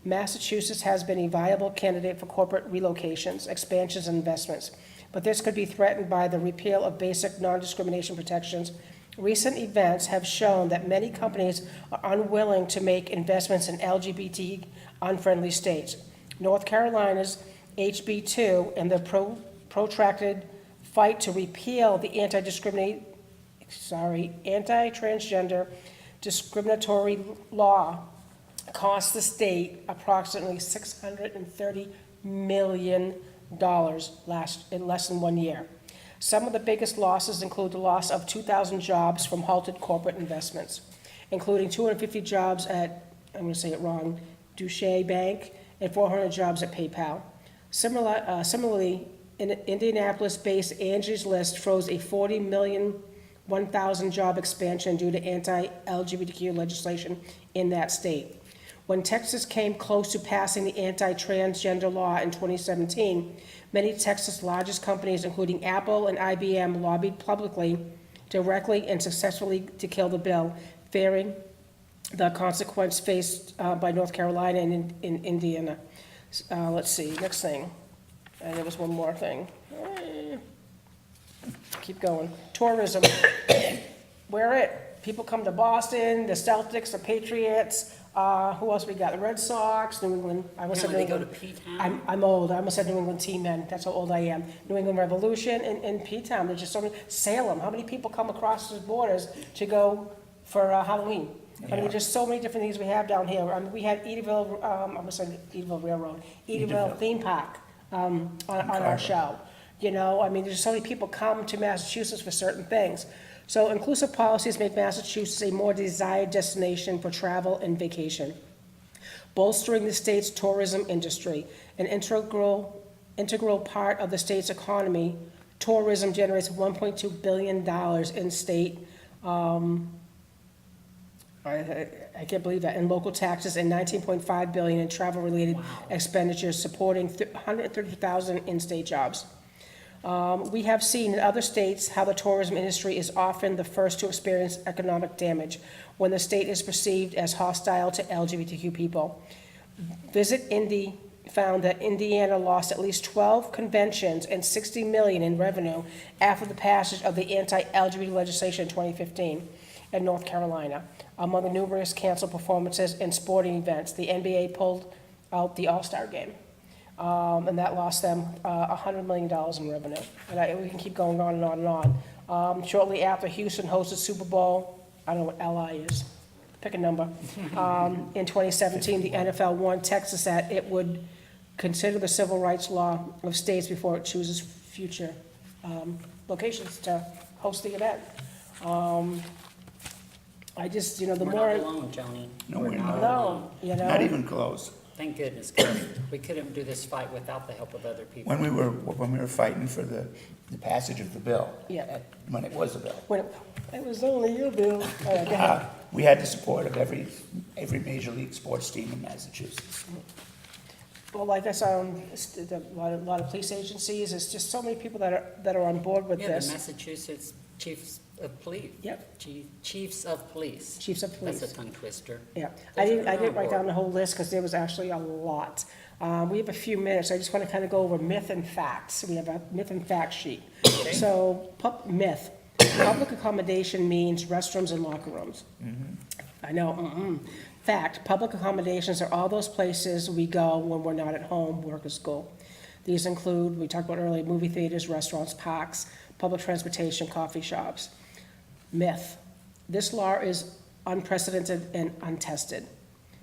Massachusetts has been a viable candidate for corporate relocations, expansions, and investments, but this could be threatened by the repeal of basic non-discrimination protections. Recent events have shown that many companies are unwilling to make investments in LGBT unfriendly states. North Carolina's HB2 and the protracted fight to repeal the anti-transgender discriminatory law cost the state approximately $630 million in less than 1 year. Some of the biggest losses include the loss of 2,000 jobs from halted corporate investments, including 250 jobs at, I'm going to say it wrong, Deutsche Bank, and 400 jobs at PayPal. Similarly, Indianapolis-based Angie's List froze a $40 million, 1,000 job expansion due to anti-LGBTQ legislation in that state. When Texas came close to passing the anti-transgender law in 2017, many Texas' largest companies, including Apple and IBM, lobbied publicly, directly, and successfully to kill the bill, fearing the consequence faced by North Carolina and in Indiana. Let's see, next thing. And there was one more thing. Keep going. Tourism. Where it? People come to Boston, the Celtics, the Patriots. Who else we got? The Red Sox, New England. I almost said New They go England. to P-Town. I'm old. I almost said New England team men. That's how old I am. New England Revolution and P-Town. There's just so many. Salem. How many people come across the borders to go for Halloween? I mean, just so many different things we have down here. I mean, we had Edaville, I almost said Edaville Railroad, Edaville Theme Park on our show. You know, I mean, there's so many people come to Massachusetts for certain things. So inclusive policies make Massachusetts a more desired destination for travel and vacation, bolstering the state's tourism industry, an integral part of the state's economy. Tourism generates $1.2 billion in state, I can't believe that, in local taxes and $19.5 billion in travel-related expenditures, supporting 130,000 in-state jobs. We have seen in other states how the tourism industry is often the first to experience economic damage when the state is perceived as hostile to LGBTQ people. Visit Indy found that Indiana lost at least 12 conventions and $60 million in revenue after the passage of the anti-LGBT legislation in 2015 in North Carolina. Among the numerous canceled performances and sporting events, the NBA pulled out the All-Star game. And that lost them $100 million in revenue. And we can keep going on and on and on. Shortly after Houston hosted Super Bowl, I don't know what LI is, pick a number. In 2017, the NFL warned Texas that it would consider the civil rights law of states before it chooses future locations to host the event. I just, the We're not more, alone, Tony. No, we're not. no, Not even close. Thank goodness, 'cause we couldn't do this fight without the help of other people. When we were fighting for the passage of the bill. Yeah. When it was a bill. when it was only you, Bill. All right, go ahead. We had the support of every major league sports team in Massachusetts. Well, like I saw, a lot of police agencies, it's just so many people that are on board with Yeah, the this. Massachusetts Chiefs of Police. Yep. Chiefs of Police. Chiefs of police. That's a tongue twister. Yeah, Those I are didn't write on down board. the whole list, because there was actually a lot. We have a few minutes, I just want to kind of go over myth and facts. We have a myth and fact sheet. Okay. So, myth, public accommodation means restrooms and locker rooms. I know, Fact, public accommodations are all those places we go when we're not at home, work, or school. These include, we talked about earlier, movie theaters, restaurants, parks, public transportation, coffee shops. Myth, this law is unprecedented and untested.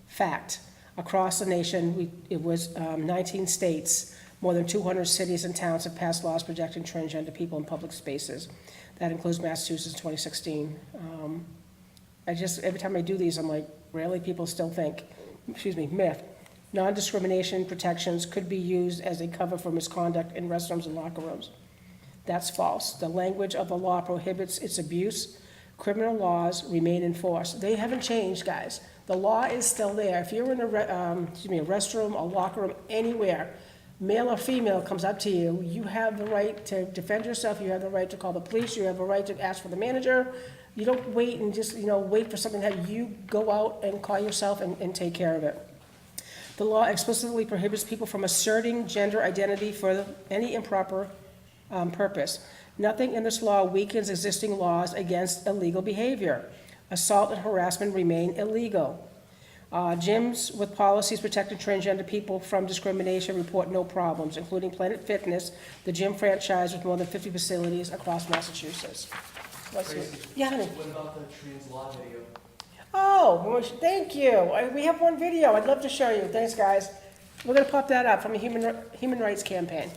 Fact, across the nation, it was 19 states, more than 200 cities and towns have passed laws protecting transgender people in public spaces. That includes Massachusetts in 2016. Every time I do these, I'm like, really? People still think, myth. Non-discrimination protections could be used as a cover for misconduct in restrooms and locker rooms. That's false. The language of the law prohibits its abuse. Criminal laws remain in force. They haven't changed, guys. The law is still there. If you're in a restroom, a locker room, anywhere, male or female comes up to you, you have the right to defend yourself, you have the right to call the police, you have the right to ask for the manager. You don't wait and just, wait for something to happen. You go out and call yourself and take care of it. The law explicitly prohibits people from asserting gender identity for any improper purpose. Nothing in this law weakens existing laws against illegal behavior. Assault and harassment remain illegal. Gyms with policies protecting transgender people from discrimination report no problems, including Planet Fitness, the gym franchise with more than 50 facilities across Massachusetts. Yeah, honey. What about the trans law video? Oh, well, thank you. We have one video. I'd love to show you. Thanks, guys. We're gonna pop that up from a human rights campaign.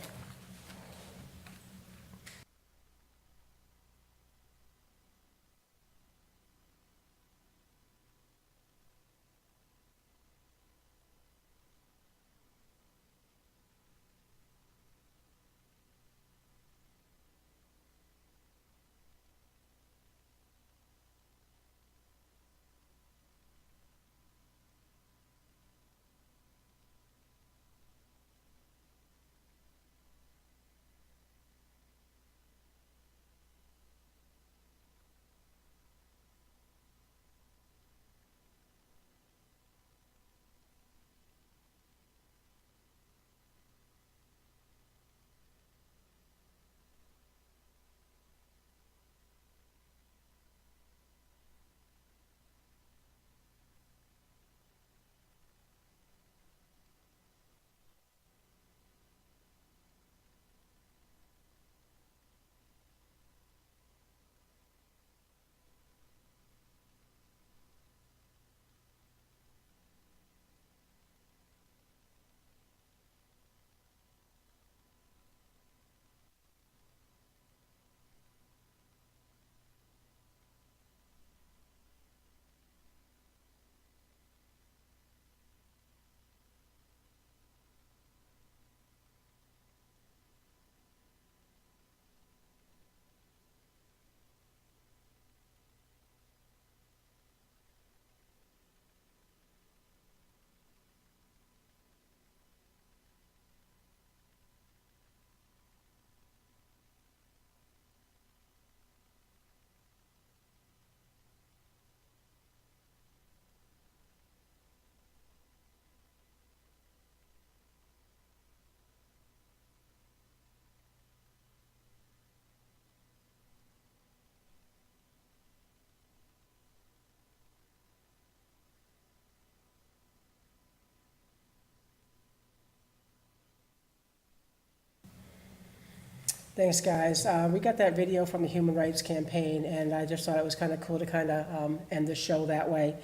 Thanks, guys. We got that video from the Human Rights Campaign, and I just thought it was kind of cool to kind of end the show that way.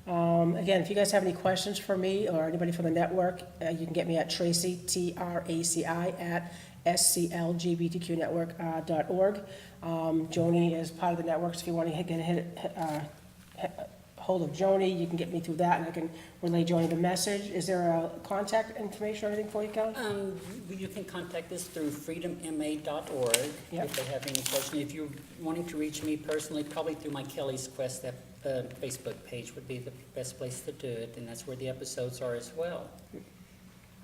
Again, if you guys have any questions for me or anybody from the network, you can get me at Tracy, Traci, at sclgbtqnetwork.org. Joni is part of the network, so if you want to get hold of Joni, you can get me through that, and I can relay Joni the message. Is there a contact information or anything for you, Kelly? You can contact us through freedomma.org Yep. if they have any question. If you're wanting to reach me personally, probably through my Kelly's Quest Facebook page would be the best place to do it, and that's where the episodes are as well.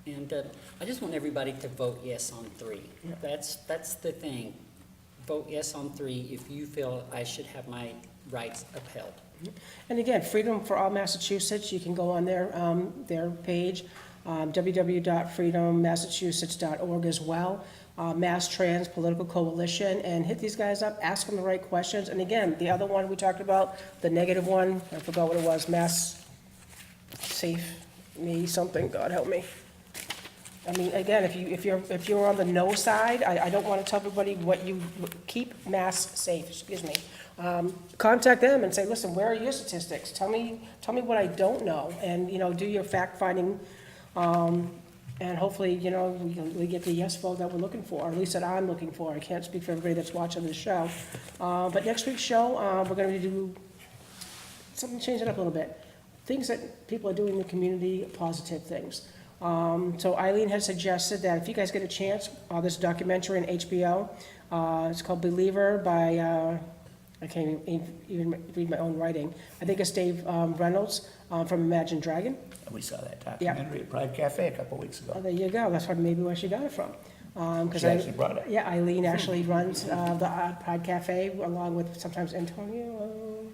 And I just want everybody to vote yes on 3. Yep. That's the thing. Vote yes on 3 if you feel I should have my rights upheld. And again, Freedom for All Massachusetts, you can go on their page, www.freedommassachusetts.org as well. Mass Trans Political Coalition, and hit these guys up, ask them the right questions. And again, the other one we talked about, the negative one, I forgot what it was, Mass Safe Me something, God help me. I mean, again, if you're on the no side, I don't want to tell everybody what you, keep mass safe, excuse me. Contact them and say, listen, where are your statistics? Tell me what I don't know, and, do your fact finding, and hopefully, we get the yes vote that we're looking for, or at least that I'm looking for. I can't speak for everybody that's watching the show. But next week's show, we're gonna do something, change it up a little bit. Things that people are doing in the community, positive things. So Eileen has suggested that if you guys get a chance, this documentary on HBO, it's called Believer by, I can't even read my own writing. I think it's Dave Reynolds from Imagine Dragon. We saw that documentary at Pride Cafe a couple weeks Oh, ago. there you go. That's maybe where she got it from. 'Cause She actually brought it. Yeah, Eileen actually runs the Pride Cafe along with sometimes Antonio.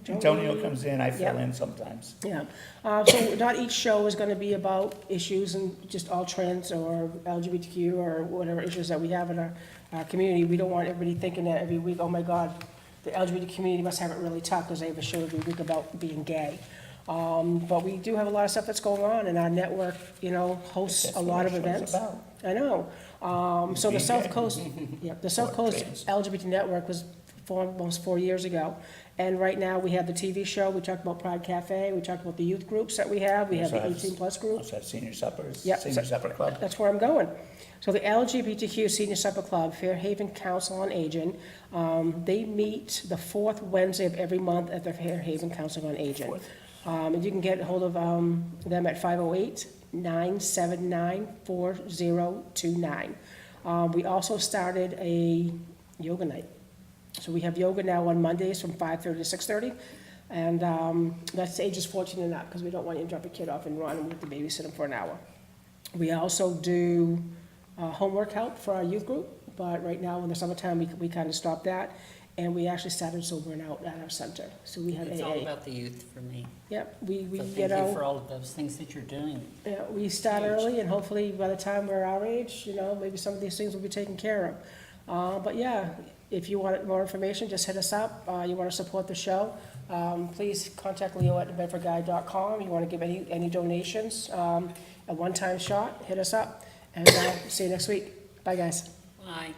Antonio comes in, I fill Yeah. in sometimes. Yeah, so not each show is gonna be about issues and just all trans or LGBTQ or whatever issues that we have in our community. We don't want everybody thinking that every week, oh my God, the LGBT community must have it really tough because they have a show every week about being gay. But we do have a lot of stuff that's going on, and our network, hosts That's a what lot our of show's events. about. I know. So the Being South gay. Coast, the South Coast trans. LGBT Network was formed almost 4 years ago. And right now, we have the TV show, we talked about Pride Cafe, we talked about the youth groups that we have the Also have- 18-plus group. Also have senior suppers, Yep. senior supper club. That's where I'm going. So the LGBTQ Senior Supper Club, Fairhaven Council on Aging, they meet the 4th Wednesday of every month at the Fairhaven Council on Aging. Fourth. And you can get hold of them at 508-979-4029. We also started a yoga night. So we have yoga now on Mondays from 5:30 to 6:30. And that's ages 14 and up, because we don't want you to drop a kid off and run, and we have to babysit them for an hour. We also do homework help for our youth group, but right now in the summertime, we kind of stopped that. And we actually started sobering out at our center. So we have It's all AA. about the youth for me. Yep, we So you thank you for know, all of those things that you're doing. we start early, and hopefully by the time we're our age, maybe some of these things will be taken care of. But yeah, if you want more information, just hit us up. You want to support the show, please contact Leo at thebedfordguide.com. You want to give any donations, a one-time shot, hit us up. And see you next week. Bye, guys. Bye.